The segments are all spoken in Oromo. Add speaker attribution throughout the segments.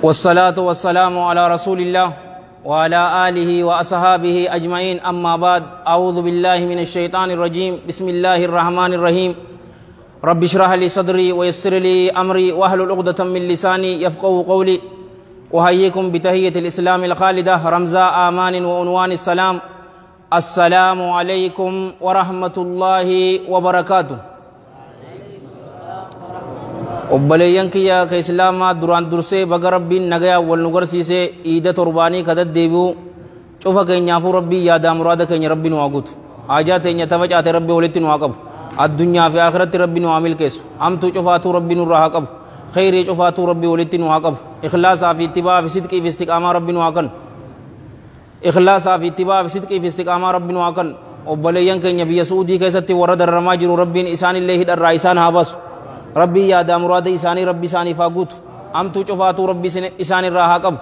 Speaker 1: والصلاة والسلام على رسول الله وعلى آله وأصحابه أجمعين. أما بعد، أعوذ بالله من الشيطان الرجيم. بسم الله الرحمن الرحيم. رب اشرح لي صدري ويسر لي أمري واحلل عقدة من لساني يفقهوا قولي. أحييكم بتحية الإسلام الخالدة رمزاء آمان وعنوان السلام. السلام عليكم ورحمة الله وبركاته. obboleeyyan kiyya ka islaamaa duraan dursee baga rabbiin nagayaa wal nu garsiisee iida torbaanii kadad deebi'u cufa keenyaafuu rabbii yaadaa muraada keenya rabbi nu haa guutu. haajaa teenya tafacaate rabbi walitti nu haa qabu. addunyaa fi akhiratti rabbi nu haa milkeessu. hamtuu cufaatuu rabbi nurraa haa qabu. khayrii cufaatuu rabbi walitti nu haa qabu. ikhlaasaa fi ittibaa fi sidqii fi istiqaamaa rabbi nu haa kan. ikhlaasaa fi ittibaa fi sidqii fi istiqaamaa rabbi nu haa kan. obboleeyyan keenya biyya suudii keessatti warra dararamaa jiru rabbiin isaanillee hidharraa isaan haa baasu. rabbii yaadaa muraada isaanii rabbi isaaniif haa guutu. hamtuu cufaatuu rabbi isaanirraa haa qabu.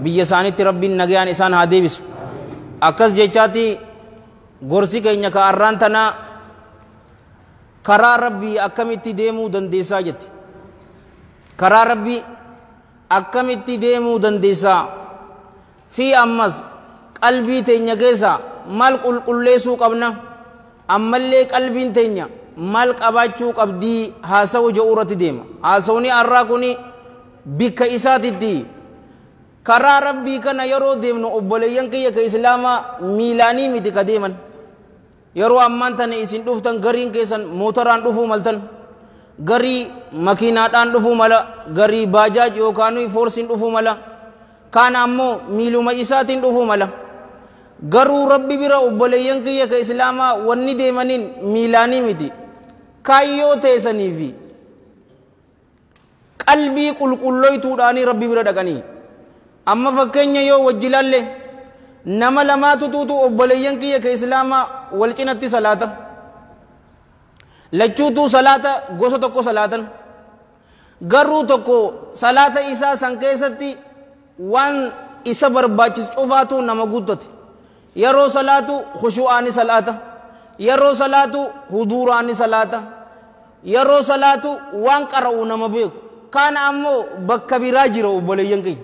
Speaker 1: biyya isaanitti rabbiin nagayaan isaan haa deebisu. akkas jechaati gorsi keenya ka arraan tanaa karaa rabbii akkamitti deemuu dandeessaa jetti. karaa rabbii akkamitti deemuu dandeessaa fi ammas qalbii teenya keessa maal qulqulleessuu qabna, ammallee qalbiin teenya maal qabaachuu qabdii haasawu ja'uurratti deema. haasawni arraa kuni bikka isaatitti karaa rabbii kana yeroo deemnu obboleeyyan kiyya ka islaamaa miilaanii miti ka deeman. yeroo ammaan tana isin dhuftan gariin keessan mootoraan dhufuu maltan, garii makiinaadhaan dhufuu mala, garii baajaaj yookaan foorsiin dhufuu mala, kaan ammoo miiluma isaatiin dhufuu mala. garuu rabbi bira obboleeyyan kiyya ka islaamaa wanni deemaniin miilaanii miti, kaayyoo teessanii fi qalbii qulqulloytuudhaanii rabbi bira dhaqanii. amma fakkeenya yoo wajji laalle nama lamaatu tuutu obboleeyyan kiyya ka islaamaa wal cinatti salaata, lachuutuu salaata gosa tokko salaatan. garuu tokko salaata isaa san keessatti waan isa barbaachisu cufaatu nama guutate. yeroo salaatu khushu'aani salaata, yeroo salaatu huduuraani salaata, yeroo salaatu waan qara'u nama beeku. kaana ammoo bakka biraa jira obboleeyyan kiyya,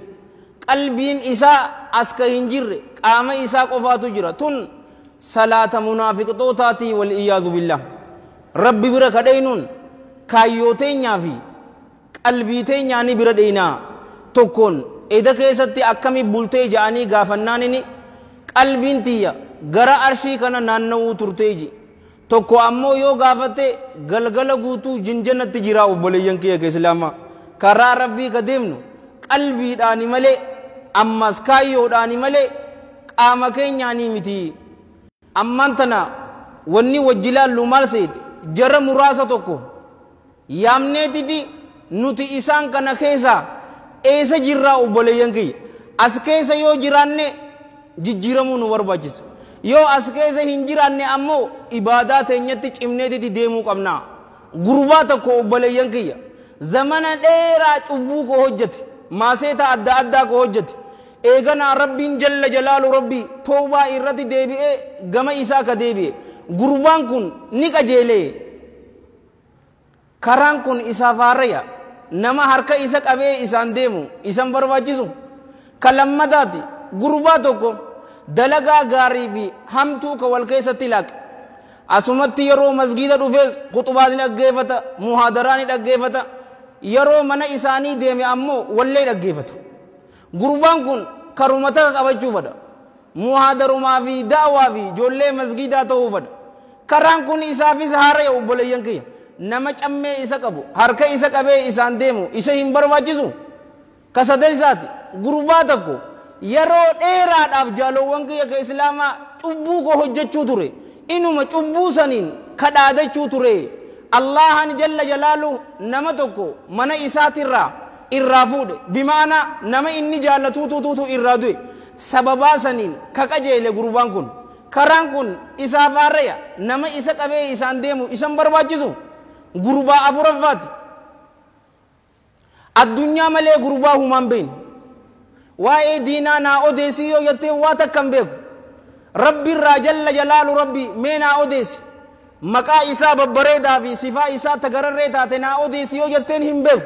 Speaker 1: qalbiin isaa as ka hin jirre qaama isaa qofaatu jira. tun salaata munaafiqtootaati wal iyyaadu billah. rabbi bira kadheenuun kaayyoo teenyaa fi qalbii teenyaani bira dheeyinaa. tokkoon eda keessatti akkami bultee ja'anii gaafannaanini qalbiin tiyya gara arshii kana naanna'uu turteeji. tokko ammoo yoo gaafatte galgala guutuu jinjannatti jira obboleeyyan kiyya ka islaamaa. karaa rabbii ka deemnu qalbiidhaani malee, ammas kaayyoodhaani malee qaama keenyaanii miti. ammaan tana wanni wajji laallu maal seeti, jara muraasa tokko yaamneetiti nuti isaan kana keessa eessa jirraa obboleeyyan kiyya. as keessa yoo jiraanne jijjiiramuu nu barbaachisa. yoo as keessa hin jiraanne ammoo ibaadaa teenyatti cimneetiti deemuu qabna. gurbaa tokko obboleeyyan kiyya zamana dheeraa cubbuu ko hojjete, maaseeta adda addaa ko hojjete. eeganaa rabbiin jalla jalaalu rabbii toobaa irratti deebi'ee gama isaa ka deebi'e. gurbaan kun ni qajeelee, karaan kun isaaf haaraya. nama harka isa qabee isaan deemu isan barbaachisu. ka lammadaati gurbaa tokko dalagaa gaarii fi hamtuu ka wal keessatti laaqe. asumatti yeroo masgiida dhufees khuxubaa ni dhaggeeffata, muhaadaraa ni dhaggeeffata. yeroo mana isaanii deeme ammoo wallee dhaggeeffata. gurbaan kun karumata qabachuu fedha, muhaadarumaa fi daawaa fi ijoollee masgiidaa ta'uu fedha. karaan kun isaafis haaraya obboleeyyan kiyya. nama cammee isa qabu harka isa qabee isaan deemu isa hin barbaachisu. ka sadeessaati gurbaa tokko yeroo dheeraadhaaf jaalowwan kiyya ka islaamaa cubbuu ko hojjechuu ture. inuma cubbuu saniin kadhaadachuu ture. allahan jalla jalaalu nama tokko mana isaatirraa irraa fuudhe, bimaana nama inni jaallatuutuutu irraa du'e. sababaa saniin ka qajeele gurbaan kun. karaan kun isaaf haaraya, nama isa qabee isaan deemu isan barbaachisu. gurbaa afuraffaati addunyaa malee gurbaa humaan beeyne. waa'ee diinaa naa odeessi yoo jettee waa takkan beeku. rabbiirraa jalla jalaalu rabbi mee naa odeessi, maqaa isaa babbareedaa fi sifaa isaa tagararree taate naa odeessi yoo jetteen hin beeku.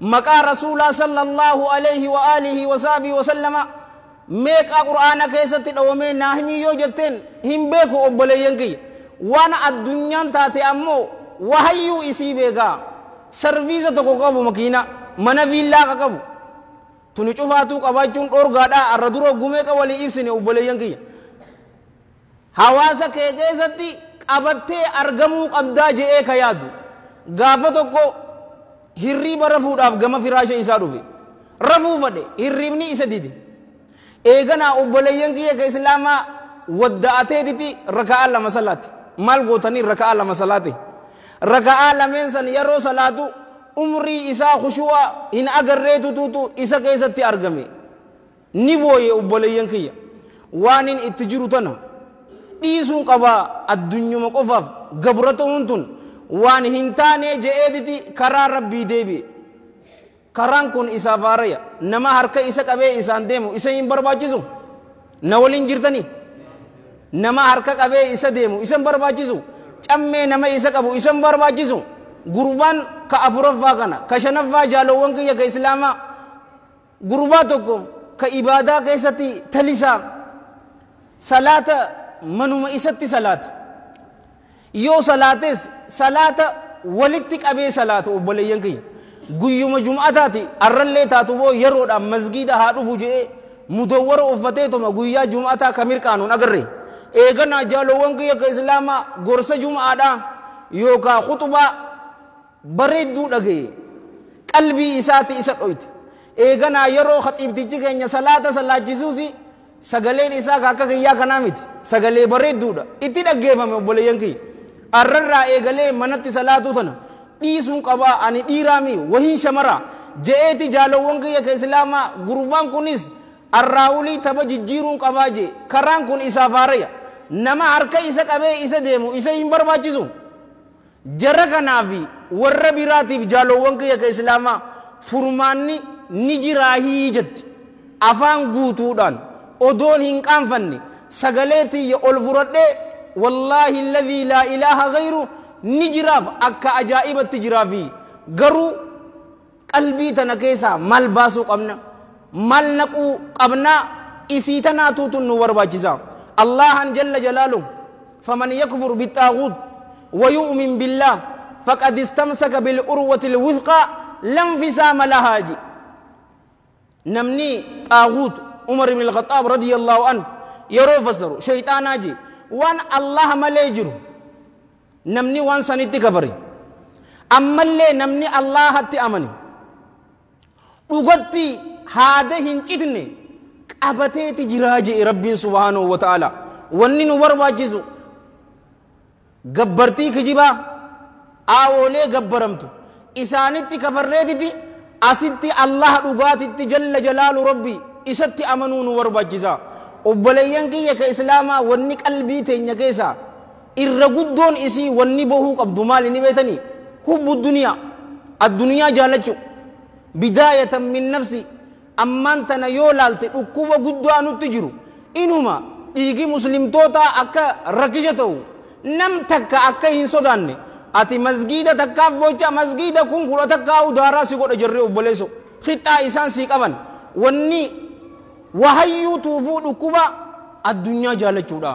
Speaker 1: مقا رسول صلى الله عليه وآله وصحبه وسلم ميقا قرآن كيست دومي ناهمي يوجتين هم بيكو أبليين كي وانا الدنيا تاتي أمو وحيو إسي بيكا سرويزة تقو قبو مكينة من فيلا قبو تنشوفاتو قباجون أورغادا الردورو قميكا ولي إبسني أبليين كي حواسا كيستي قبتي أرغمو قبدا جئي كيادو غافتو كو hirriba rafuudhaaf gama firaasha isaa dhufe rafuu fadhe hirribni isa didi eeganaa obboleeyyan kiyya ka islaamaa wadda'ateetiti raka'aa lama salaate maal gootanii raka'aa lama salaate raka'aa lameen san yeroo salaatu umrii isaa khushu'a hin agarreetutuutu isa keessatti argame ni booye obboleeyyan kiyya waan hin itti jiru tana dhiisuun qabaa addunyuma qofaaf gabra ta'uun tun waan hin taane je'eetiti karaa rabbii deebi'e karaan kun isaa faaraya nama harka isa qabee isaan deemu isa hin barbaachisu na waliin jirtanii nama harka qabee isa deemu isa hin barbaachisu cammee nama isa qabu isa hin barbaachisu gurbaan ka afuraffaa kana ka shanaffaa jaalowwan kiyya ka islaamaa gurbaa tokko ka ibaadaa keessatti talisaa salaata manuma isatti salaata yoo salaates salaata walitti qabee salaata obboleeyyan kiyya guyyuma jum'ataati arrallee taatu boo yeroodhaan masgiida haa dhufu je'ee mudawwara uffateetuma guyyaa jum'ataa ka mirqaanuun agarre eeganaa jaalowwan kiyya ka islaamaa gorsa jum'aadhaa yookaa khuxubaa bareedduu dhagaye qalbii isaati isa dhoyte eeganaa yeroo khaxiibtichi keenya salaata salaachisuusi sagaleen isaa akka kiyyaa kanaa miti sagalee bareedduudha itti dhaggeeffame obboleeyyan kiyya arrarraa eegalee manatti salaatuu tana dhiisuun qabaa ani dhiiraami wahiin shamara je'eeti jaalowwan kiyya ka islaamaa gurbaan kunis arraawulii tapha jijjiiruun qabaa jee karaan kun isaaf haaraya nama harka isa qabee isa deemu isa hin barbaachisu jara kanaafi warra biraatiif jaalowwan kiyya ka islaamaa furmaanni ni jiraahii jetti afaan guutuudhaan odoon hin qaanfanne sagalee tiyya ol fudhadhee والله الذي لا إله غيره نجراف أكا أجائبة تجرافي غرو قلبي تنكيسا مال باسو قبنا مال نقو قبنا إسيتنا توتو نور باجزا الله جل جلاله فمن يكفر بالطاغوت ويؤمن بالله فقد استمسك بالأروة الوثقى لا انفصام لها نمني طاغوت عمر بن الخطاب رضي الله عنه يرو فسر شيطانا جي وان الله مليجر نمني وان سنتي كفري أما اللي نمني الله هتي أمني وقتي هذا هنكتني أبتي تجراجي ربي سبحانه وتعالى واني نور واجزو قبرتي كجبا آولي قبرمتو إسانتي كفرتي أسنتي الله رقاتي جل جلال ربي إساتي أمنون نور واجزا obboleeyyan kiyya ka islaamaa wanni qalbii teenya keessa irra guddoon isii wanni bohuu qabdu maali ni beetanii hubbu duniyaa addunyaa jaalachu bidaayatan min nafsi ammaan tana yoo laalte dhukkuba guddaa nutti jiru inuma dhiigi muslimtoota akka rakkisha ta'u nam takka akka hin sodaanne ati masgiida takkaaf bocha masgiida kun kudha takkaa udaaraa si godha jirree obboleesso hixaa isaan sii qaban wanni وهيو توفو دكوبا الدنيا جالچودا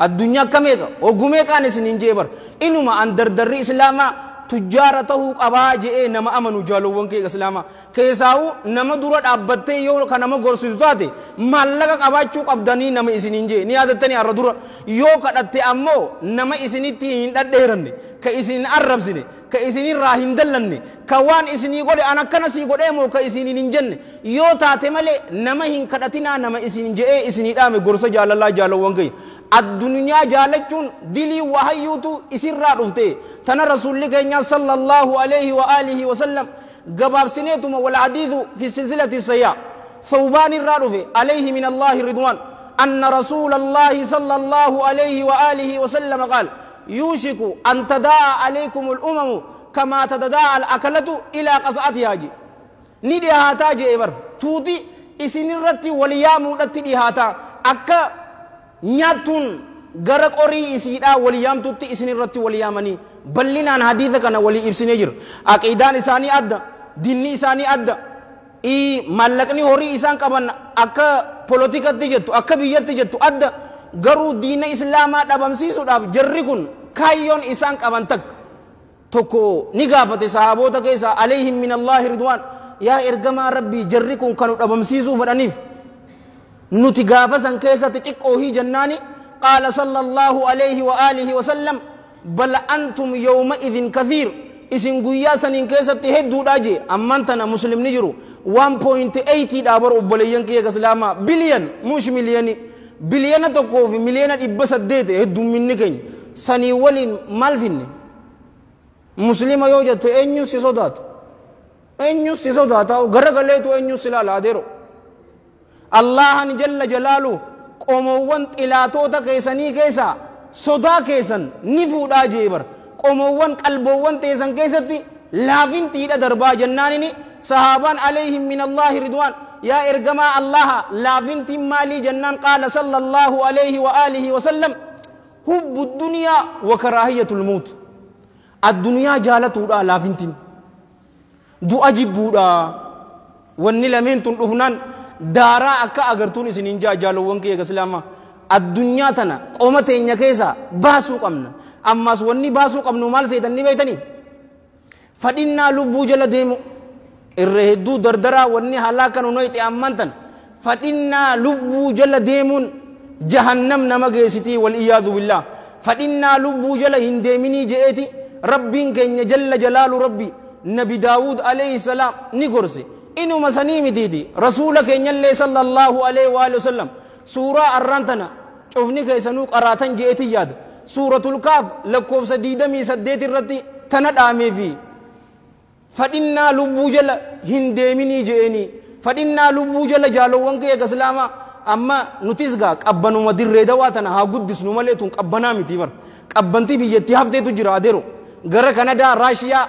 Speaker 1: الدنيا كميغا وغميغا نسنين جبر انما اندر در اسلاما تجارته قباجه نما امنو جالو وانكي اسلاما كيساو نما دورا دابته يو كنما غورسوتاتي مالغا قباچو قبداني نما اسنين جي نيادتني اردورا يو كدته امو نما اسنيتي هندديرن كايسين عربسني كايسين راهندلن كوان اسني غودي انا كنسي غودي مو كايسين نينجن يو تاتي مالي نما هين كدتنا نما اسنين جي اسني دامي غورسو جاللا جالو وانكي الدنيا جالچون دلي وحيوتو اسرا دفته تنا رسول الله صلى الله عليه واله وسلم غباب سنيتم والحديث في سلسله الصيا ثوبان الرادف عليه من الله رضوان ان رسول الله صلى الله عليه واله وسلم قال يوشك ان تداعى عليكم الامم كما تداعى الاكله الى قصعتها ندي هاتا جبر توتي اسنرتي وليامو دتي هاتا اكا نياتون غرق اوري اسيدا وليام توتي اسنرتي وليامني بلنا حديث كان ولي ابسنجر عقيدان ثاني اد dinni isaanii adda mallaqni horii isaan qaban akka politikatti jettu akka biyyatti jettu adda garuu diina islaamaa dhabamsiisuudhaaf jarri kun kaayyoon isaan qaban takka tokko ni gaafate sahaboota keessaa alayhim min allaahi ridwaan yaa ergamaa rabbii jarri kun kanu dhabamsiisuu fedhaniif nuti gaafa san keessatti xiqqoo hii jennaani qaala sallallahu alayhi wa alihi wa sallam bal antum yawma idhin kathiir isin guyyaa saniin keessatti hedduudha jee amman tana muslimni jiru 1.8 dhaabar obboleeyyan kiyya islaamaa biliyan mush miliyani biliyana tokkoo fi miliyana 800 heddumminni keenya sanii waliin maal finne muslima yoo jettu eenyu si sodaata garagaleetu eenyu si laala adeero allahan jalla jalaalu qomoowwan xilaatoota keessanii keessaa sodaa keessan ni fuudhaa jee bar qomoowwan qalboowwan teessan keessatti laafintiidha darbaa jennaanini sahaabaan alayhim min allaahi ridwaan yaa ergamaa allaha laafintiin maalii jennaan qaala sallallahu alayhi wa alihi wa sallam hubbu duniyaa wa karaahiyatul mawt addunyaa jaalatuudha laafintiin du'a jibbuudha wanni lameen tun dhufnaan daaraa akka agartuun isiniin jaalowwan kiyya islaamaa addunyaa tana qoma teenya keessaa baasuu qabna ammas wanni baasuu qabnu maal seetan ni beeytanii fadhinnaa lubbuu jala deemu irra hedduu dardaraa wanni halaaka nu noyti ammantan fadhinnaa lubbuu jala deemuun jahannam nama geessitii wal iyaadu billah fadhinnaa lubbuu jala hin deeminii je'eeti rabbiin keenya jalla jalaalu rabbi nabi daawud alayhi salaam ni gorse inuma sanii mitiiti rasuula keenyallee sallallahu alayhi wa sallam suuraa arrantana cufni keessanuu qaraatan je'eeti yaada suuratul kaaf lakkoofsa 28 irratti tana dhaameefi fadhinnaa lubbuu jala hin deeminii je'eni fadhinnaa lubbuu jala jaalowwan kiyya islaamaa amma nutis gaa qabbanuma dirree dawaa tana haa guddisnu malee tun qabbanaa miti bar qabbanti biyyatti hafteetu jira adeero gara kanadaa raashiyaa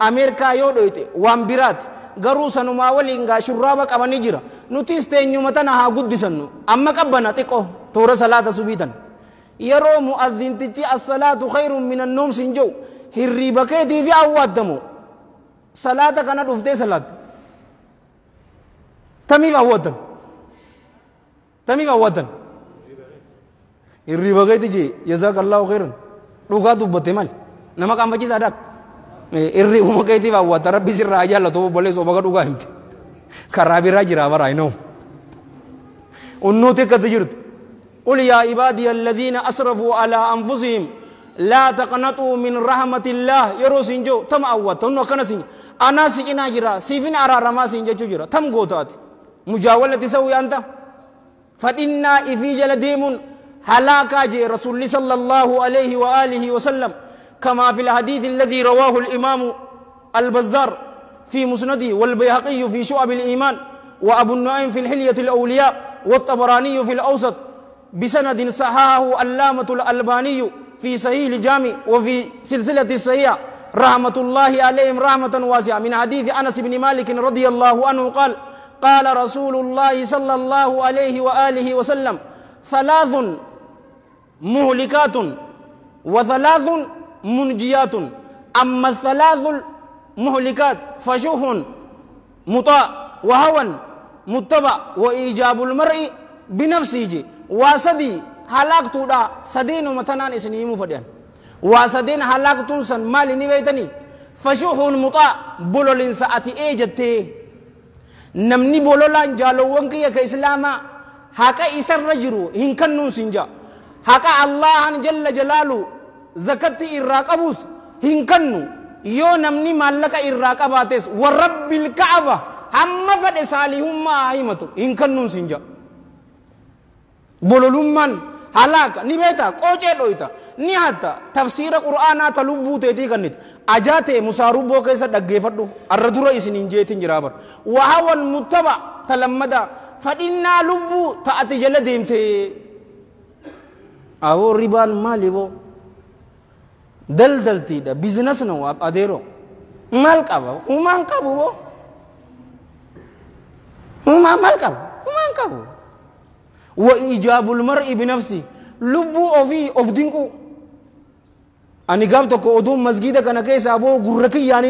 Speaker 1: ameerikaa yoo dhoyte waan biraati garuu sanumaa waliin gaa shurraaba qabanii jira nutis teenyuma tana haa guddisannu amma qabbana xiqqoo toora salaata subiitan yeroo mu'adhintichi as-salaatu khayrun min an-nawm sinjoo hirriba keetii fi awwaadamu salaata kana dhuftee salaata tamiif awwaatan hirriba keetii jee jazaakallaahu khayran dhugaa dubbatte mal nama qaanfachiisaa daak hirribuma keetiif awwaata rabbi sirraa jaallatu obboleessa obaga dhugaa himte karaa biraa jira baraa inoo unnuuti akkatti jirtu قل يا عبادي الذين أسرفوا على أنفسهم لا تقنطوا من رحمة الله يرو سنجو تم أوت تنو كنا سنج أنا سجنا جرا سيفين أرى رما سنجو جرا تم قوتات مجاولة تسوي أنت فإنا إفيجل ديمون هلاكا جي رسول الله صلى الله عليه وآله وسلم كما في الحديث الذي رواه الإمام البزار في مسنده والبيهقي في شعب الإيمان وأبو النعيم في الحلية الأولياء والطبراني في الأوسط بسند صححه علامة الألباني في صحيح الجامع وفي سلسلة الصحيحة رحمة الله عليهم رحمة واسعة من حديث أنس بن مالك رضي الله عنه قال قال رسول الله صلى الله عليه وآله وسلم ثلاث مهلكات وثلاث منجيات أما الثلاث المهلكات فشح مطاع وهوى متبع وإيجاب المرء بنفسه واسدي هلاكتو دا سدين ومتنان اسنيمو فديان واسدين هلاكتو سن مالي نبيتني فشوح مطاع بولولين ساعتي ايجتي نمني بولولان جالو وانكي كإسلاما هكا إسر رجرو هنكنون سنجا هكا الله جل جلاله زكتي إراقبوس هنكنو يو نمني مالك إراقباتيس ورب الكعبة هم فد ساليهم ما آئمتو هنكنون سنجا bololumman halaka ni beta qoce doita ni hatta tafsira qur'ana ta lubbu teeti kannit ajate musarubbo keessa dhaggefadhu arradura isinin jeetin jirabar wa hawan muttaba talammada fadinna lubbu ta'ati jala deemte awo riban malibo daldalti da business no adero mal qaba uman qabu mal qabu وإيجاب المرء بنفسه لبو أوفي أفدينكو أني قابتك أدوم مسجدك أنا كيس أبو قركي يعني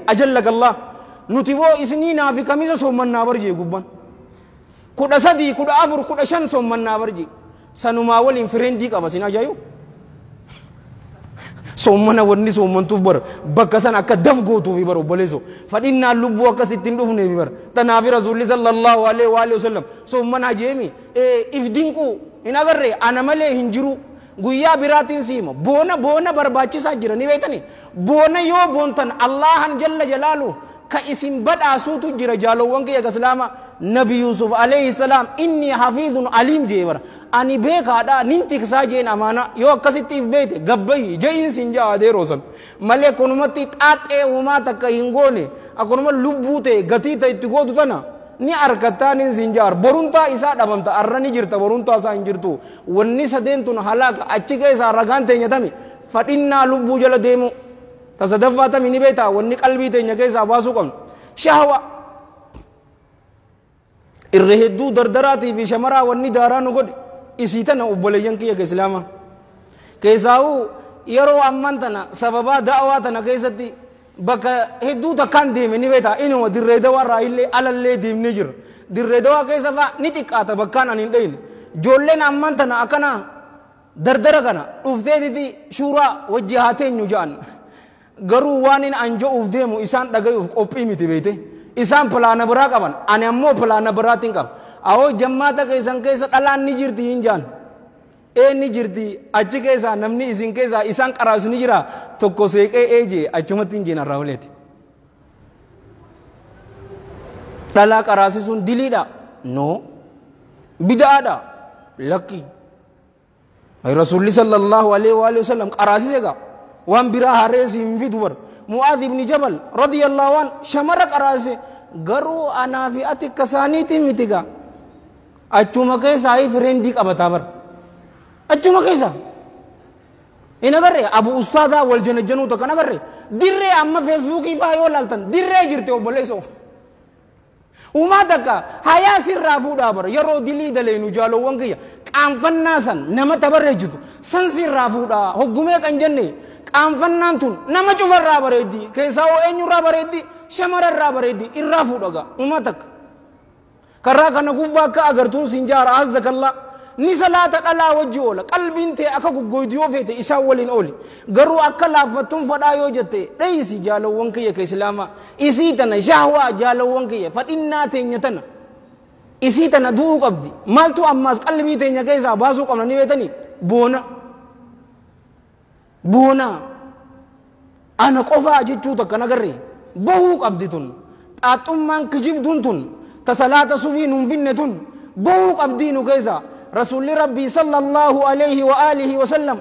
Speaker 1: أجلك الله
Speaker 2: nuti boo isinii naafi kamisa sommannaa barjee gubban 13 14 15 sommannaa barjee sanumaa waliin firendii qaba sin ajaayu sommana wanni sommantuuf bar bakka san akka daf gootuufi bar obboleesso fadhinnaan lubbuu akkasittiin dhufneefi bar tanaafi rasuulli sallallahu alaihi wa sallam sommana jeemi ifdinquu hin agarre ana malee hin jiru guyyaa biraatiin siima boona barbaachisaa jira ni beekani boona yoo boontan allahan jalla jalaalu ka isin badhaasuutu jira jaalowwan kiyya islaama nabi yusuf alayhi salam inni hafidhun alim jeebar ani beekaadha nin tiksaa jeen amaana yoo akkasittiif beete gabbayi je'iin sin jaa adeeroosan malee akkanumatti xaaxee uumaa takka hin goone akkanuma lubbuu ta'e gatii ta'e itti gootu tana ni argattaa nin sin jaar boruntaa isaa dhabamta arra ni jirta boruntaa isaa hin jirtu wanni sadeentun halaaka achi keessaa ragaan teenyatami fadhinnaa lubbuu jala deemu tasadaffaatami ni beeta wanni qalbii teenya keessaa baasuu qabnu shahwa irra hedduu dardaraatii fi shamaraa wanni daaraa nu godhe isii tana obboleeyyan kiyya ka islaama keessaa'uu yeroo amman tana sababaa da'awaa tana keessatti bakka hedduu takkaan deeme ni beeta inuma dirree dawaa irraa illee alallee deemnee jirra dirree dawaa keessa fa'a ni xiqqaata bakkaan ani hin dhayne ijoolleen amman tana akkana dardara kana dhufteetiti shuuraa wajji haa teenyu ja'an garuu waan in anjo'uuf deemu isaan dhagayuuf qophii miti beete isaan pilaana biraa qaban ani ammoo pilaana biraatiin qaba awoo jammaata keessan keessa dhalaan ni jirti hin jaan ni jirti achi keessaa namni isin keessaa isaan qaraasu ni jira tokko seeqee eejee achumatti hin jeenan raawuleeti dhalaa qaraasisuun diliidha no bida'aadha lakki rasuulli sallallahu alaihi wa sallam qaraasise gaa وان برا هريس ينفدور معاذ بن جبل رضي الله عنه شمر قراس غرو انا في اتك كسانيتي متيغا اچوما كيسا اي فرندي قبطابر اچوما كيسا ان غري ابو استاذ والجنجنو تو كن غري ديري اما فيسبوك يفا يولالتن ديري جرتي وبليسو وما دكا هيا سر رافودا يرو دلي دلينو جالو وانكيا قانفناسن نما تبرجتو سنسر رافودا حكومه كنجني قانفنان تون نما چوفر را بردي كيساو انيو را بردي شمر را بردي الرافو دغا امتك كرا كن غبا کا اگر تون سنجار عزك الله ni salata dala wajjola qalbinte aka goggoydiyo fete isa walin oli garu akala fatun fada yo jette dai si jalo wonke ya islama isi tana shahwa jalo wonke ya fadinna tenya tana isi tana du qabdi maltu ammas qalbi tenya kaisa basu qamna ni wetani bona ana qofa jechu to kana garre bahu qabdi tun tatumman kijibdun tun ta salata subi nun finnetun bahu qabdi nu kaisa رسول ربي صلى الله عليه وآله وسلم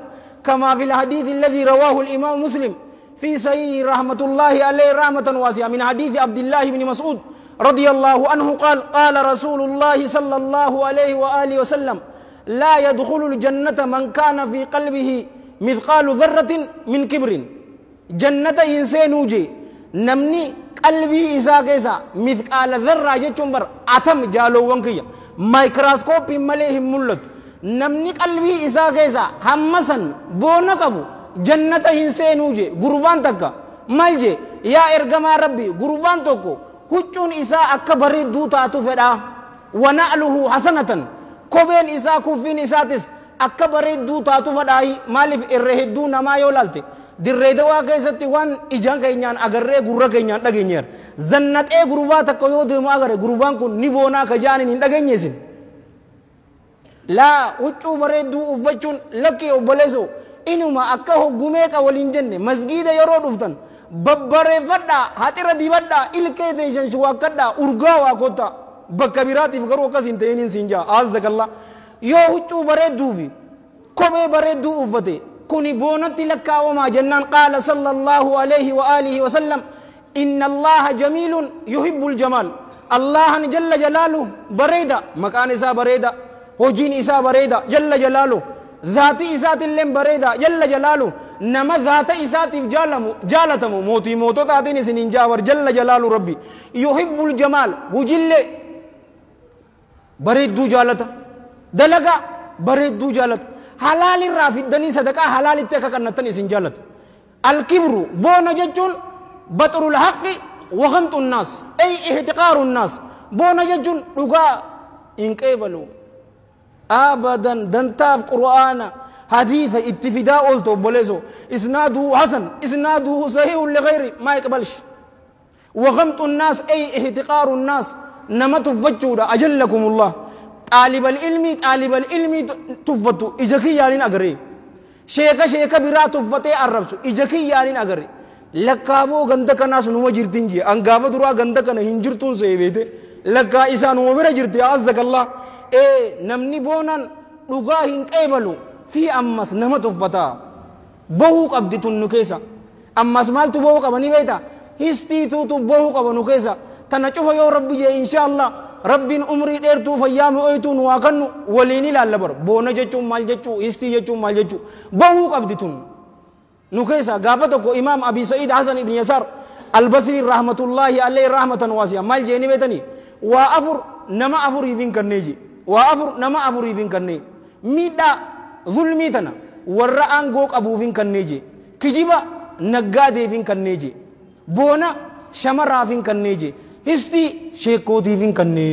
Speaker 2: كما في الحديث الذي رواه الإمام مسلم في صحيح رحمة الله عليه رحمة واسعة من حديث عبد الله بن مسعود رضي الله عنه قال رسول الله صلى الله عليه وآله وسلم لا يدخل الجنة من كان في قلبه مثقال ذرة من كبر جنة إنسان وجي نمني قلبي إسا كيسا مثقال ذرة جتشمبر أتم جالو وانكيا مايكروسكوب مليه ملت نمني قلبي إسا كيسا همسن بونا كبو جنة إنسان وجي قربان تكا مالجي يا إرغما ربي قربان تكو هجون إسا أكبر دو تاتو فدا ونأله حسنة كوبين إسا كوفين إسا تس أكبر دو تاتو فدا مالف إرهدو نما يولالتي dirree dawaa keessatti waan ijaan keenyaan agarree gurra keenyaan dhageenyeer zannatee gurbaa takka yoo deemu agare gurbaan kun ni boonaa ka jaaniin hin dhageenyeesin laa huccuu bareedduu uffachuun lakkee obboleessoo inuma akka hoggumee ka waliin jenne masgiida yeroo dhuftan babbareeffadhaa haxira dibadhaa ilkee teeshan shuwaakkadhaa urgaa waa kottaa bakka biraatiif garuu akkas hin ta'iniin siin jaa aazakallaa yoo huccuu bareedduu fi kophee bareedduu uffate كوني بونتي لك وما جنان قال صلى الله عليه وآله وسلم إن الله جميل يحب الجمال الله جل جلاله بريدة مكان إسا بريدة وجين إسا بريدة جل جلاله ذاتي إسات اللهم بريدة جل جلاله نما ذات إسات جالتمو موتي موتو تاتيني سنين جاور جل جلاله ربي يحب الجمال وجل بريد دو جالتا دلقا بريد دو جالتا halal irraa fiddanii sadaqaa halaalitti akka kannattan isin jaalatu alkibru boona jechuun baxrul haqqi وغمط الناس أي احتقار الناس بونا ججون لغا إنقبلوا أبدا دنتاف قرآن حديث اتفداء قلتو بوليزو إسناده حسن إسناده صحيح لغير ما يقبلش وغمط الناس أي احتقار الناس نمت فجودا أجلكم الله طالب العلم تفتو إجاكي يالين أغري شيكا برا تفتي الربسو إجاكي يالين أغري لكابو غندك ناس نوما جرتين جي أنقابة دروا غندك نهنجرتون سيبيته لكا إسان ومبرا جرتي عزك الله نمني بونان لغا هنقبلو في أمس نما تفتا بوك أبدتون نكيسا أمس مالتو بوك أبني بيتا هستي تو بوك أبنو كيسا تنچوف يو ربي جي إن شاء الله ربي عمري ديرتو فيام اويتو نواكنو وليني لالبر بونا جچو مال جچو هستي جچو مال جچو بوك أبدتون نكيسا غافتو إمام أبي سعيد حسن بن يسار البصري رحمة الله عليه رحمة واسعة مال جيني بيتني وأفر نما أفر يفين كنيجي وأفر نما أفر يفين كني ميدا ظلمي تنا ورّان غوك أبو فين كنيجي كجيبا نقادي فين كنيجي بونا شمرا فين كنيجي هستي شيكوتي فين كني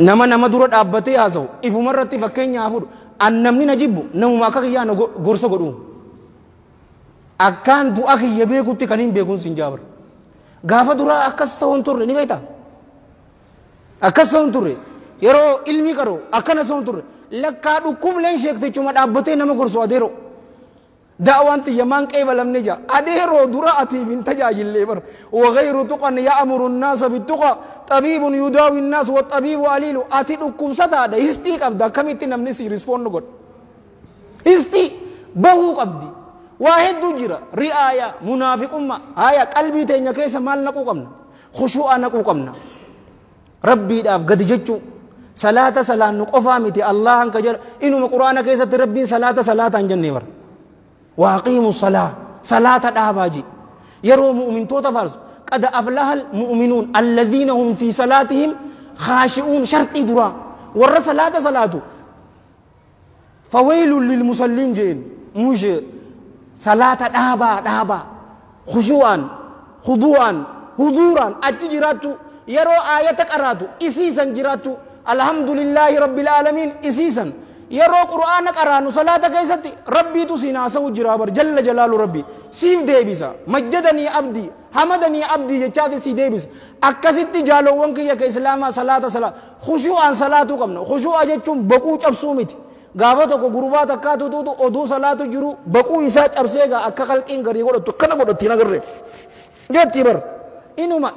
Speaker 2: نما دورت أبتي هازو إفو مرتي فكين يافور أن نمني نجيبو نمو ماكا كيا غرسو قدو أكان دو أخي يبيكو تكنين بيكون سنجابر غافا دورا أكس سون توري نبيتا أكس سون توري yeroo ilmi karo akkana son turre lakkaa dhukkubleen sheektichuma dhaabbatee nama gorsu adeero da'awanti yamaan qeebalamne jaa adeero dura atiif hin tajaajillee bar wagayru tuqan ya'muru nnaasa bittuqa xabiibun yudaawi nnaas waxabiibu aliilu ati dhukkubsataadha histii qabda akkamitti namni si rispoond godha histii bahuu qabdi waa hedduu jira ri'aaya munaafiqumma haya qalbii teenya keessa maal naquu qabna khushuu'a naquu qabna rabbiidhaaf gadi jechuu صلاة صلاة نقفا متي الله انك جل إنه القرآن كيسة ربين صلاة انجني بر واقيموا الصلاة صلاة داباجي يرو مؤمن توتا فرز قد أفلح المؤمنون الذين هم في صلاتهم خاشعون شرط درا ور صلاة فويل للمصلين جين مش صلاة دابا خشوعا خضوعا حضورا أتجراتو يرو آية قراتو إسيسا جراتو الحمد لله رب العالمين إسيسا يرو قرآن قرانو صلاة كيستي ربي تسينا سو جرابر جل جلال ربي سيف ديبسا مجدني عبدي حمدني عبدي جچاتي سي ديبس أكسيتي جالو وانكي يك إسلاما صلاة خشوعا صلاة قمنا خشوع جچون بقو چبسومتي غافتو کو غروبات اکاتو تو اودو صلاة جرو بقو إسا چبسيگا اکا خلقين غري گوڑا تکنا گوڑا تینا گر رہے جاتی بر انو ما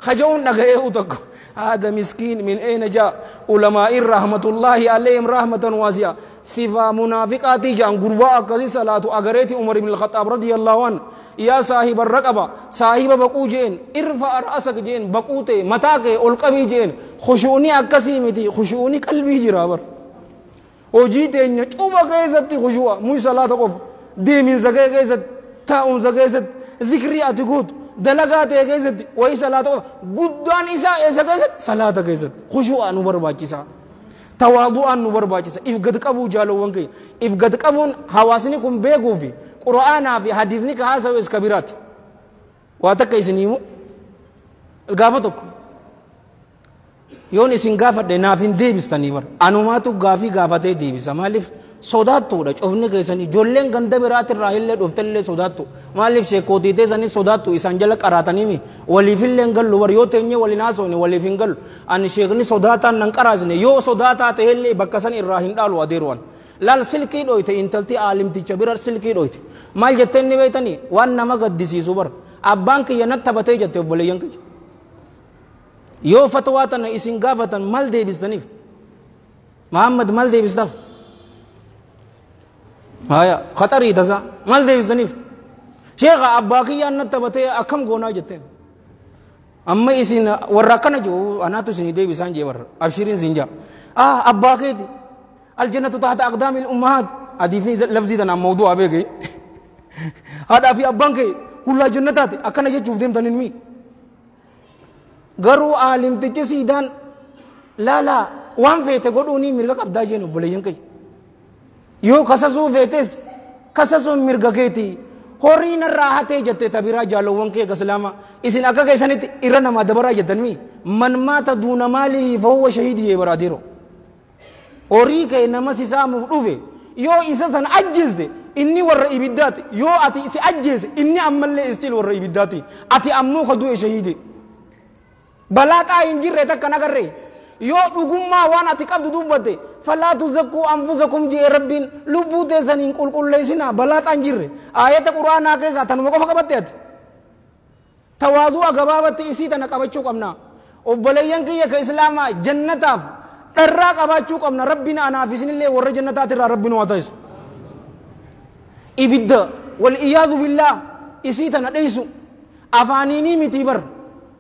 Speaker 2: خجون نگئے ہو تک هذا مسكين من أين جاء علماء رحمة الله عليهم رحمة واسعة صفة منافقاتي جان غرباء قضي صلاة أغريت عمر بن الخطاب رضي الله عنه يا صاحب الرقبة صاحب بقو جين ارفع رأسك جين بقوتي متاك القبي جين خشوني أكسيمتي خشوني قلبي جرابر وجيت إن شوفا كيستي خشوع مش صلاة قف دي من زكاة كيست تاؤم زكاة ذكري أتقود دلقات كيست وهي صلاة قدان إساء كيست صلاة كيست خشوعا نبرباكسا تواضعا نبرباكسا إف قد قبو جالو وانكي إف قد قبون حواسنكم بيقو في قرآن في حديثني كهاسا وإس كبيرات واتكا إسنيمو القافتك يون إسن قافت نافين ديبستاني بر أنوماتو قافي قافتي ديبسا مالف صداتو دا چوفني كيساني جولين غند برات الراحل دوفتل صداتو مالف شيكوتي تيساني صداتو إسان جلق أراتاني مي ولي فيلن قل ور يو تنجي ولي ناسوني ولي فين قل أن شيخني صداتا ننقرازني يو صداتا تهلي بكساني الراحل دالو أديروان لال سلكي دويته انتلتي عالم تجبر سلكي دويته مال جتني بيتني وان نما قدسي سوبر أبانك ينتبتي جتة بولي ينكي يو فتواتنا إسن قافتا مال ديبستانيف محمد مال ديبستاف هايا خطري تسا مال ديبستانيف شيخ أباكي ينتبتي أكم قونا جتين أما إسن ورقنا جو أنا تسني ديبستان جيبر أبشرين زنجا أباكي الجنة تحت أقدام الأمهات أديفني لفظي دنا موضوع أبيكي هذا في أبانكي كل جنتات أكنا جتشوف ديم تنينمي غرو عالم تجسي دان لا وان فيته قدوني مرغا قبدا جينو بولين كي يو كسسو فيتس كسسو مرغا كيتي horiin irraa hatee jettee tabiraa jaalowwan kee islaama isin akka keessanitti irra namaa dabaraa jettanmi man maata duuna maalihi fahuwa shahidii jee baraatiiro horii kee nama sisaamuuf dhufe yoo isa san ajjeeste inni warra ibiddaati yoo ati isi ajjeese inni ammallee istil warra ibiddaati ati ammoo ka du'e shahidi balaaxaa hin jirre takka nagarre yoo dhugummaa waan ati qabdu dubbatte falaa tuzakkuu anfusakum jee rabbiin lubbuu teessaniin qulqulleessinaa balaaxaa hin jirre aayata quraanaa keessaa tanuma qofa qabatte ati tawaadu'a gabaabatti isii tana qabachuu qabna obboleeyyan kiyya ka islaamaa jannataaf dharraa qabaachuu qabna rabbiin anaaf isinillee warra jannataatirraa rabbiin waa ta'isu ibidda wal iyaadu billah isii tana dheeysu afaaniinii mitii bar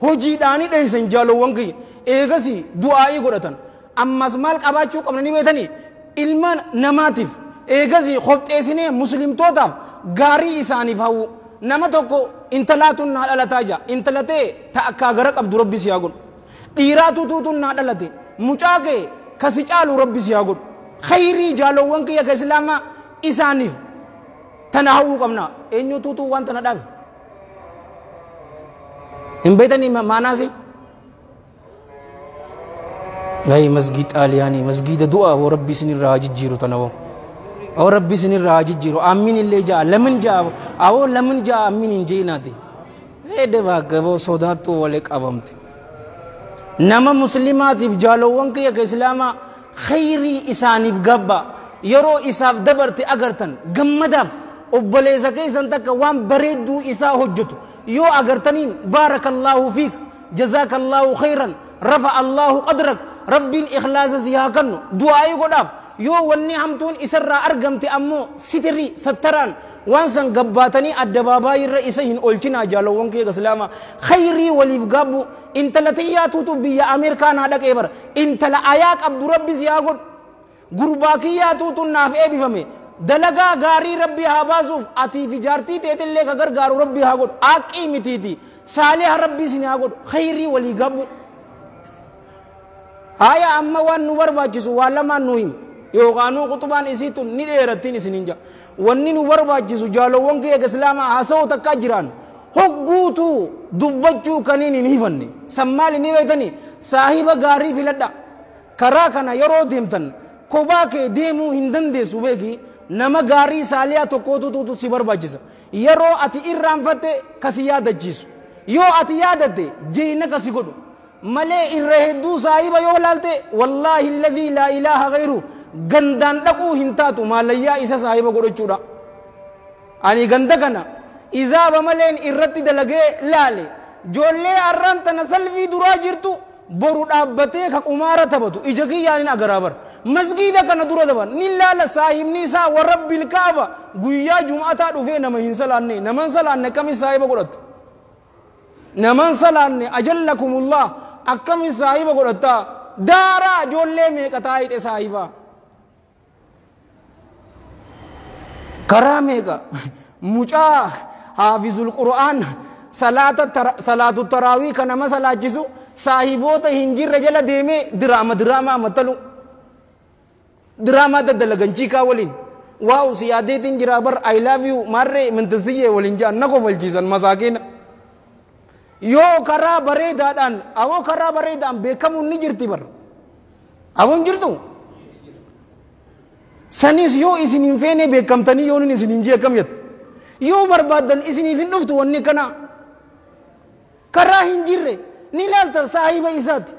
Speaker 2: hojiidhaanii dheeysan jaalowwan kiyya eegasi du'aa'ii godhatan ammas maal qabaachuu qabna ni beetanii ilma namaatiif eegasi qopheessinee muslimtootaaf gaarii isaaniif hawwu nama tokko intalaatuun naa dhalataa jira intalatee ta'akkaa gara qabdu rabbi si haa godhu dhiiraatu tuutuun naa dhalate mucaa kee kasi caalu rabbi si haa godhu khayrii jaalowwan kiyya ka islaamaa isaaniif tana hawwuu qabna eenyu tuutuu waan tana dhaabe hin beetanii maanaasi لا مسجد آلياني مسجد دعاء وربي سن الراجج جيرو تناو أو ربي سن الراجج جيرو آمين اللي جاء لمن جاء أو لمن جاء آمين جينا دي هذا واقع سودات ولك أبامت نما مسلمات يفجالوان كي كإسلام خيري إساني فجبا يرو إساف دبرت أجرتن جمداف وبليزا كيسان تك وان بريدو إسا حجتو يو أجرتنين بارك الله فيك جزاك الله خيرا رفع الله قدرك ربي الإخلاص زياكن دعائي قدام يو وني همتون إسرى أرقمت أمو ستري ستران وانسان قباتني الدبابا الرئيسين أولتنا جالو وانكي قسلاما خيري وليفقابو انت لتياتو تبيا أمريكان هذا كيبر انت لأياك عبد ربي زياكن قرباكياتو تنافئ بفمي دلقا غاري ربي هابازوف أتي في جارتي تيتل لك اگر غارو ربي هاقود آقي متيتي صالح ربي سني هاقود خيري وليفقابو هايا أما وان نور باجسو والا ما نوهم يوغانو قطبان إسيتون نديرتين إسنينجا واني نور باجسو جالو وانكي اكسلاما حسو تكاجران حقوتو دبجو كنيني نيفني سمالي نيويتني صاحب غاري فلدا كراكنا يرو ديمتن كوباكي ديمو هندن دي سوبيكي نما غاري ساليا توكوتو توتو سيبر باجسا يرو أتي إرام فتي كسي يادا جيسو يو أتي يادا دي جينا كسي قدو ملي إرهدو صاحبا يو لالتي والله الذي لا إله غيره غندان دقو هنتاتو ماليا إسا صاحبا قدو چودا أني غندقنا إذا بملين إرتي دلقي لالي جولي أران تنسل في درا جرتو برود أبتي خك أمارة تبتو إجاكي يعني أغرابر مسجد كان درا دبان نلالا صاحب نيسا ورب الكعبة قويا جمعة رفين نما هنسلاني نمان سلاني كمي صاحبا قدو نمان سلاني أجلكم الله akkami saahiba godhatta daara ijoollee meeqa taa'ite saahiba karaa meeqa mucaa haafizul qur'aan salaatu taraawii kan nama salaachisu saahiboota hin jirre jala deemee diraamaa matalu diraamaa daddalaganchiikaa waliin waaw siyaadeetiin jira bar I love you marree mintisiyyee waliin jaan na kofalchiisan masaakiina yoo karaa bareedaadhaan awoo karaa bareedaan beekamuun ni jirti bar awoon jirtu sanis yoo isin hin feene beekamtanii yoo isin hin jee kam yetta yoo barbaadan isiniif hin dhuftu wanni kana karaa hin jirre ni laalta saahiba isaati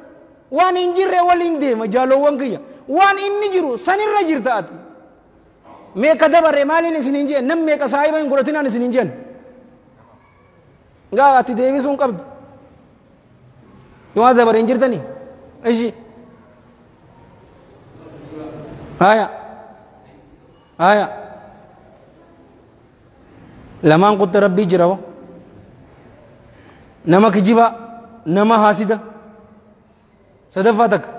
Speaker 2: waan hin jirre waliin deema jaalowwan kiyya waan inni jiru sanirra jirta ati meeqa dabare maaliin isin hin jeen nam meeqa saahiba hin godhatinaan isin hin jeen gaa ati deebisuun qabdu yoo dabare hin jirtanii ishi haya lamaan qutte rabbii jira wo nama kijiba nama haasida sadaffaa takka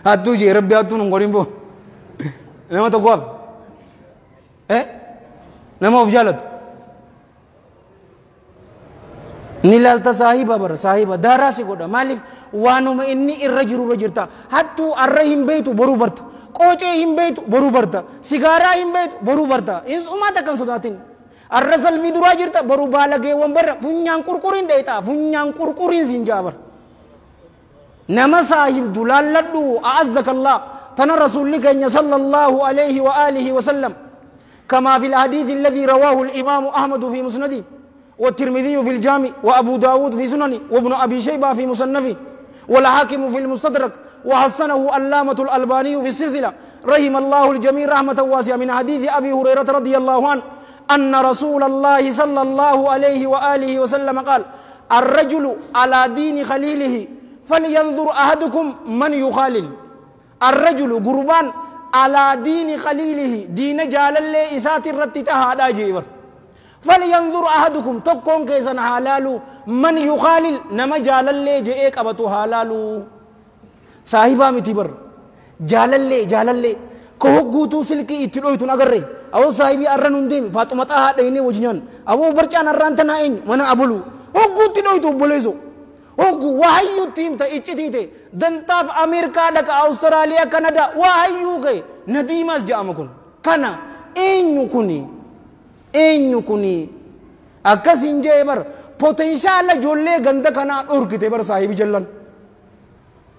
Speaker 2: hattuu jee rabbi hattuun hin godhin boo nama tokko hafe nama of jaalatu ni laalta saahiba bara saahiba daaraa si godha maaliif waanuma inni irra jiru irra jirta hattuu arra hin beeytu boruu barta qoocee hin beektu boruu barta sigaaraa hin beektu boruu barta uumaa takkan sodaatin arra salfii duraa jirta boruu baalageewwan barra funyaan qurquriin dheetaa funyaan qurquriin siin jaabar nama saahibdu laalladhu a'azzaka Allah tana rasuulli keenya sallallahu alayhi wa alihi wa sallam كما في الحديث الذي رواه الإمام أحمد في مسنده والترمذي في الجامع وأبو داود في سننه وابن أبي شيبة في مصنفه والحاكم في المستدرك وحسنه علامة الألباني في السلسلة رحم الله الجميع رحمة واسعة من حديث أبي هريرة رضي الله عنه أن رسول الله صلى الله عليه وآله وسلم قال الرجل على دين خليله فلينظر أحدكم من يخالل الرجل قربان على دين خليله دين جال الله إسات الرتتها هذا جيبر فلينظر أحدكم تكون كيسا حلالو من يخالل نما جال الله جئك أبتو حلالو صاحبا متبر جال الله كهو قوتو سلكي اتلوي تنقرر أو صاحبي أرن انديم فاطمتها ديني وجنان أو برچان أرن تنائن منا أبلو هو قوتي نوي تو بليزو هو وحيو تيم تا اچتيته دنتاف أمريكا دك أستراليا كندا وحيو كي نديماس جامكن كنا eenyu kuni akkasin jee bar potenshaala ijoollee ganda kanaa dhorkite bar saahibi jallan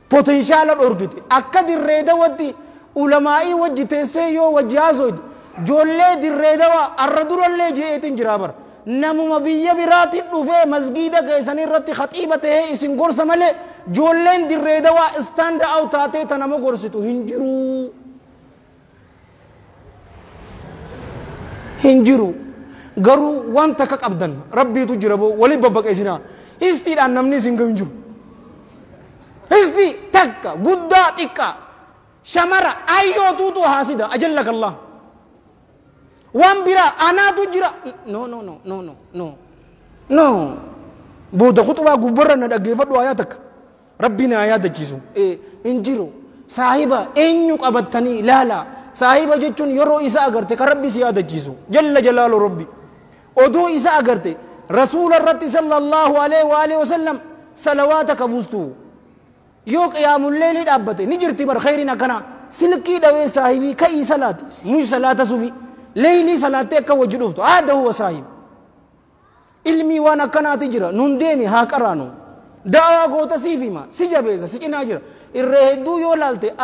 Speaker 2: potenshaala dhorkite akka dirree dawatti ulamaa'ii wajji teessee yoo wajji haasoyte ijoollee dirree dawa arra durallee jeetin jira bar namuma biyya biraatiin dhufee masgiida keessan irratti khatiiba tahee isin gorsa malee ijoolleen dirree dawa stand out taatee ta nama gorsitu hin jiru garuu wanta ka qabdan rabbiitu jira boo wali babbaqeesina histiidhaan namni isin gahu hin jiru histi takka guddaa xiqqaa shamara ayyootuutu haasida ajallaka Allah waan biraa anaatu jira no booda khuxubaa gubbarra na dhaggeeffadhu ayaa takka rabbi na yaadachiisu hin jiru saahiba eenyu qabattanii laala saahiba jechuun yeroo isa agarte ka rabbi si yaadachiisu jalla jalaalu rabbi oduu isa agarte rasuula irratti sallallahu alaihi wa alihi wasallam salawaata kabuustu yoo qiyaamul leeli dhaabbate ni jirti bar khayriin akkana silkii dhawee saahibii ka'ii salaati mush salaata subi leeyli salaattee akka wajji dhuftu haada huwa saahib ilmii waan akkanaati jira nun deemi haa qaraanu da'awaa goota siif hima si jabeessa si cinaa jira irree hedduu yoo laalte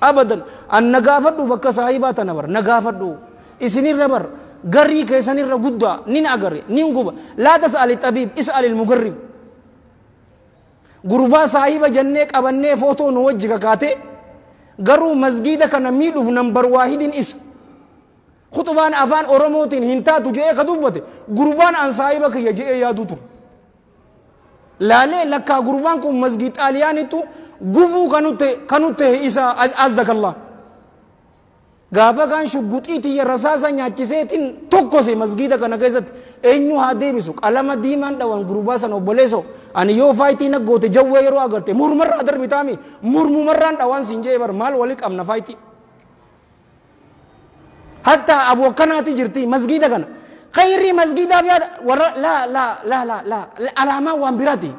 Speaker 2: abadan an nagaafadhu bakka saahibaa tana bar nagaafadhu isinirra bar garrii keessanirra guddaa nin agarre nin guba laa tas'ali tabiib is'ali ilmugarrib gurbaa saahiba jannee qabannee footoo nu wajji kakaate garuu masgiida kana miidhuuf nambar waahidin isa khutubaan afaan oromootiin hin taatu je'ee ka dubbate gurbaan an saahiba kiyya je'ee yaadutu laalee lakkaa gurbaan kun masgiid xaaliyaanittu gufuu kanutte isa azzakallah gaafa kan shugguxiitii rasaasa nyaachiseetiin tokkose masgiida kana keessatti eenyu haa deebisu qalama diimaan dhawan gurbaa san obboleeso ani yoo faayitii naggoote jawwee yeroo agarte murmarraa darbitaami murmumarraan dhawan sin jee bar maal wali qabna faayitii hatta abu akkanaati jirti masgiida kana khayrii masgiidaaf yaada warra la alaamaa waan biraati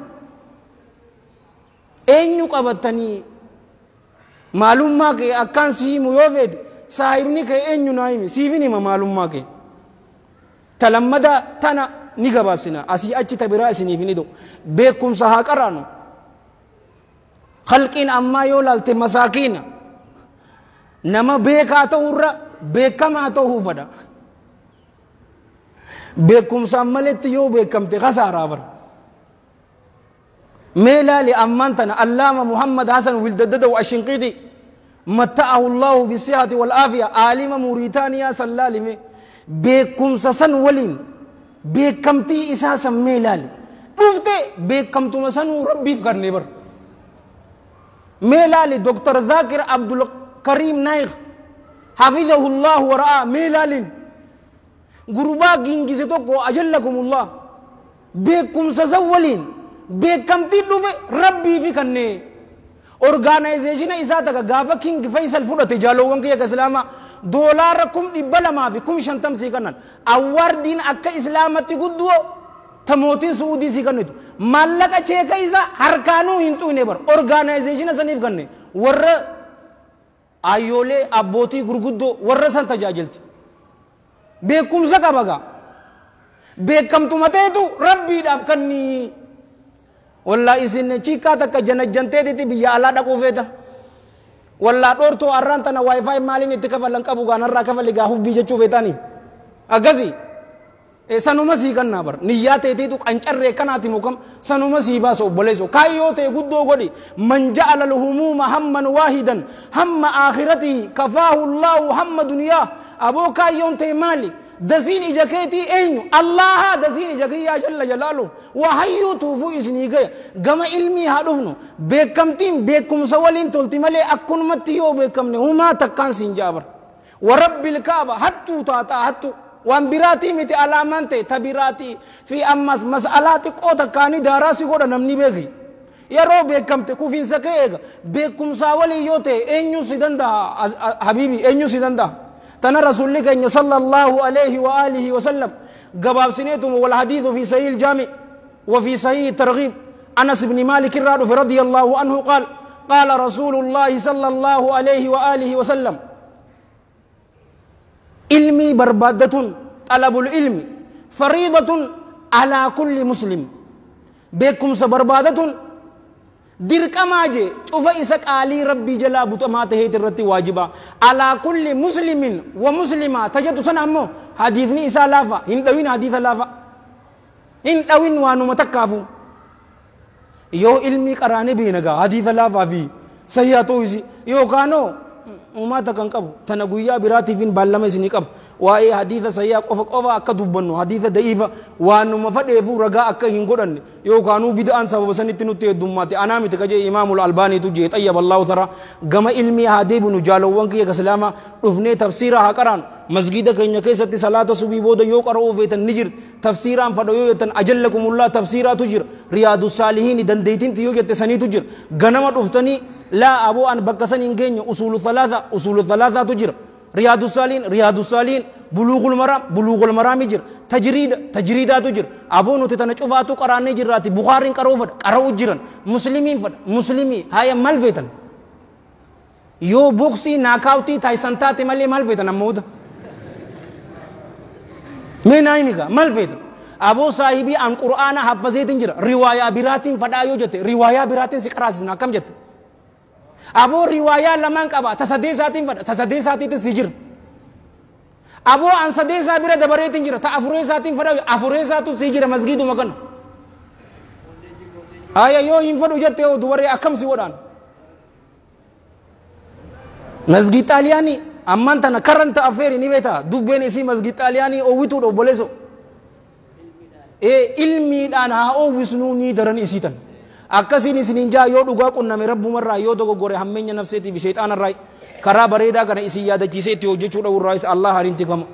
Speaker 2: eenyu qabattanii maalummaa kee akkaan siimu yoo feete saahibni kee eenyu naa himi siifin hima maalummaa kee talammada tana ni gabaabsina asii achi tabiraa isiniif ni ta'u beekumsa haa qaraanu khalqiin ammaa yoo laalte masaakiina nama beekaa ta'urra beekamaa ta'uu fada beekumsaan maletti yoo beekamte khasaaraa bara mee laali ammaan tana allaama muhammad hasan wildaddada wa ashinqiiti متعه الله بالصحة والعافية عالم موريتانيا سلالي بكم سسن ولين بكمتي إساسا ميلال مفتي بكمتو مسنو ربي فكر نبر ميلال دكتور ذاكر عبد الكريم نايخ حفظه الله ورعاه ميلال غربا جنجي توكو أجلكم الله بكم سسن ولين بكمتي ربي فكر نبر organization isaa taka gaafa king faisal fudhate jaalowwan kiyya islaama $1,50,000 fi $50,000 kanan awwardiin akka islaamatti gudduo تموتين سعودي سي كنتو مالك چه كيسا هركانو هنتو نبر organization سنيف كنه ور آيولي أبوتي غرغدو ور سن تجاجلت بكم زكا بغا بكم تمتيتو ربي دافكني والله إسن چيكا تك جنت جنتي تي بيا الله دكو فيتا والله دورتو أرانتنا واي فاي مالين اتكفلن كابو غانر راكفل غاهو بيجا چو فيتاني أغازي sanuma sii kannaa bar niyyaa teetiitu qancarree kanaati mukam sanuma sii baasa obboleessoo kaayyoo ta'e guddoo godhi man ja'ala alhumuuma hamman waahidan hamma aakhiratihi kafaahu allaahu hamma duniyaa aboo kaayyoon ta'e maali dasiin ija keetii eenyu allaha dasiin ija kiyyaa jalla jalaalu waa hayyuu tuufuu isinii gaya gama ilmii haa dhufnu beekamtiin beekumsa waliin tolti malee akkunumatti yoo beekamne humaa takkaan siin jaabar warabbil kaaba hattuu taataa hattuu وان براتي متي علامانتي تبراتي في أمس مسألات قوتا كاني داراسي قوتا نمني بيغي يا رو بيكمتي كوفين سكيغ بيكم ساولي يوتي اينيو سيدندا حبيبي اينيو سيدندا تنا رسول الله صلى الله عليه وآله وسلم قباب سنيتم والحديث في صحيح الجامع وفي صحيح الترغيب أنس بن مالك الرادف رضي الله عنه قال رسول الله صلى الله عليه وآله وسلم علمي بربادة طلب العلم فريضة على كل مسلم بكم سبربادة ديرك ماجي شوف إسك علي ربي جل بطماته ترتي واجبا على كل مسلم ومسلمة تجد سنامو حديثني إسا لافا هندوين حديث لافا هندوين وانو متكافو يو علمي قراني بينغا حديث لافا في سيئاتو إسي يو كانو وما تكنكبو تنقويا براتي فين بالما سنكب واي حديث سيئا قفا أكا دبنو حديث ضعيفة وانو مفدفو رغا أكا هنقودن يو كانوا بدأن سبب سنتنو تدوماتي أنامي تكجي إمام الألباني تجي طيب الله ترى غم علمي هادي بنو جالو وانكي كسلاما رفني تفسيرها هكران مسجد كينيا كيسة صلاة صبي بودا يو قرأو فيتن نجر تفسيرا فدو يتن أجلكم الله تفسيرا تجر رياض الصالحين دنديتين تيو يتساني تجر غنما رفتني لا أبو أن بكسن إنجين أصول الثلاثة تجر رياض الصالحين بلوغ المرام يجر تجريدات تجر أبو نتتنا شوفاتو قراني جراتي بخارين قرأو جرن مسلمي هاي مالفتن يو بوكسي ناكاوتي تايسانتاتي مالي مالفتن أمود من أيميكا مالفتن أبو صاحبي أن قرآن حفظيتن جر رواية براتين فدايو جت رواية براتين سكراسنا كم جت أبو رواية لمن كبا تصدي تسجر أبو أن صدي سابرة دبرتين جرا تأفري ساتين فرا أفري ساتو سجر مسجد مكان هاي يو ينفرد وجدته دواري أكم سيوران مسجد تالياني أمان تنا كرنت أفيري نيبتا دوبين إسي مسجد تالياني أو ويتو أو بوليسو ilmi dhaan haa oowwisnuu ni daran isiitan akkasiin isinin jaa yoo dhugaa qunname rabbumarraa yoo dogoggore hammeenya nafseetii fi sheexaanarraa karaa bareedaa kana isin yaadachiisee itti hojjechuu dhawurraa Allah hariin tikfama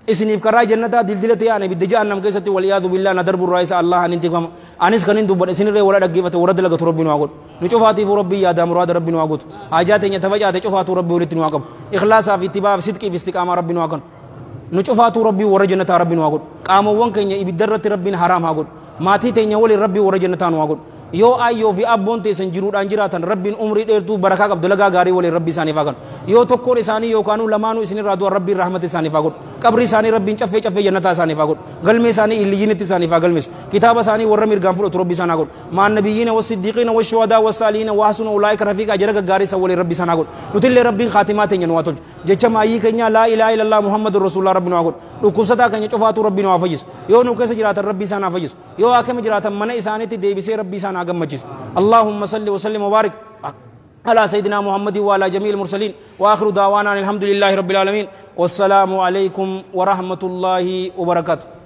Speaker 2: isiniif karaa jannataa dildila ta'an ibidda jahannam keessatti waliyaadu billaa na darburraa isa Allah hariin tikfama anis kanin dubbadhe isinirree wala dhaggeeffate warra dalagatu rabbiin waa godhu nu cufaatiif rabbii yaadaa muraada rabbiin waa godhu hajaa teenya tafacaate cufaatu rabbii walitti nu waa qabu ikhlaasaa fi ittibaa fi sidqii fi istiqaamaa rabbiin waa kanu نشوفاتو ربي ورجنة ربي نواقول قاموا وانكين يبدرت ربي حرام هاقول ماتي تينيا ولي ربي ورجنة نواقول يو أي يو في أبون تيسن جرود أنجراتن ربي أمري ديرتو بركة عبد الله غاري ولي ربي ساني فاقول يو تكور ساني يو كانوا لمانو إسني رادو ربي رحمة ساني فاقول قبري ساني ربي چفه چفه جنة ساني فاقول قلمي ساني إليين ساني فاقول مس كتاب ساني ورمير غامفلو ربي ساناقول مع النبيين والصديقين والشهداء والصالحين وحسن أولئك رفيقا جرك غاري سولي ربي ساناقول نتل ربي خاتمات نواتل جچم أي كنيا لا إله إلا الله محمد رسول الله ربي نواقول نكوستا كنيا چفاتو ربي نوافجس يو نكوس جرات ربي سانا فجس يو آكم جرات من إساني تدبيسي ربي سانا غم مجس اللهم صل وسلم وبارك على سيدنا محمد وعلى جميع المرسلين وآخر دعوانا الحمد لله رب العالمين والسلام عليكم ورحمة الله وبركاته